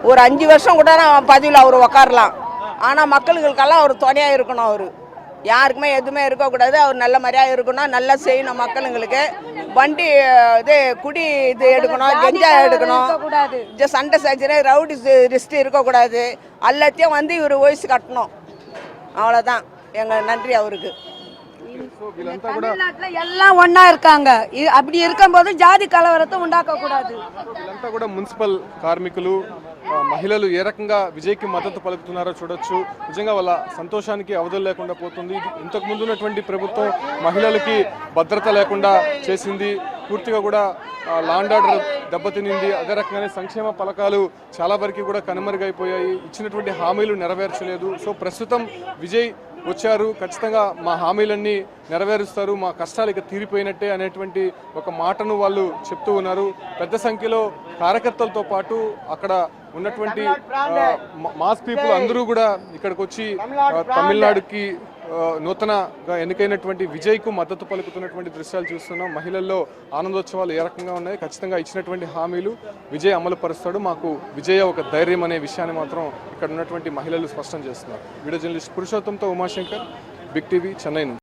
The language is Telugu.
ஒரு 5 வருஷம் கூட பதவியில் அவர் உக்காரலாம். ஆனால் மக்களுக்கெல்லாம் அவர் துணையாக இருக்கணும். அவர் யாருக்குமே எதுவுமே இருக்கக்கூடாது. அவர் நல்ல மாதிரியாக இருக்கணும், நல்லா செய்யணும் மக்களுங்களுக்கு. வண்டி இது குடி இது எடுக்கணும், கெஞ்சா எடுக்கணும், சண்டை சச்சரவு ரவுடி ரிஸ்ட் இருக்கக்கூடாது. எல்லாத்தையும் வந்து இவர் வயசு கட்டணும். அவ்வளோதான் எங்கள் நன்றி அவருக்கு. தமிழ்நாட்டுல எல்லாம் ஒன்னா இருக்காங்க. அப்படி இருக்கும்போது జాతి కలవరత ఉండకూడదు. వీళ్ళంతా కూడా మున్సిపల్ కార్మికులు మహిళలు ఏ రకంగా విజయ్కి మద్దతు పలుకుతున్నారో చూడొచ్చు. నిజంగా వాళ్ళ సంతోషానికి అవధులు లేకుండా పోతుంది. ఇంతకు ముందు ఉన్నటువంటి ప్రభుత్వం మహిళలకి భద్రత లేకుండా చేసింది. పూర్తిగా కూడా లా అండ్ ఆర్డర్ దెబ్బతినింది. అదే రకంగానే సంక్షేమ పథకాలు చాలా వరకు కూడా కనుమరుగైపోయాయి. ఇచ్చినటువంటి హామీలు నెరవేర్చలేదు. సో ప్రస్తుతం విజయ్ వచ్చారు, ఖచ్చితంగా మా హామీలన్నీ నెరవేరుస్తారు, మా కష్టాలు ఇక తీరిపోయినట్టే అనేటువంటి ఒక మాటను వాళ్ళు చెప్తూ ఉన్నారు. పెద్ద సంఖ్యలో కార్యకర్తలతో పాటు అక్కడ ఉన్నటువంటి మాస్ పీపుల్ అందరూ కూడా ఇక్కడికి వచ్చి తమిళనాడుకి నూతనగా ఎన్నికైనటువంటి విజయ్కు మద్దతు పలుకుతున్నటువంటి దృశ్యాలు చూస్తున్నాం. మహిళల్లో ఆనందోత్సవాలు ఏ రకంగా ఉన్నాయి, ఖచ్చితంగా ఇచ్చినటువంటి హామీలు విజయ్ అమలు పరుస్తాడు, మాకు విజయ ఒక ధైర్యం అనే విషయాన్ని మాత్రం ఇక్కడ ఉన్నటువంటి మహిళలు స్పష్టం చేస్తున్నారు. వీడియో జర్నలిస్ట్ పురుషోత్తంతో ఉమాశంకర్, బిగ్ టీవీ, చెన్నై నుంచి.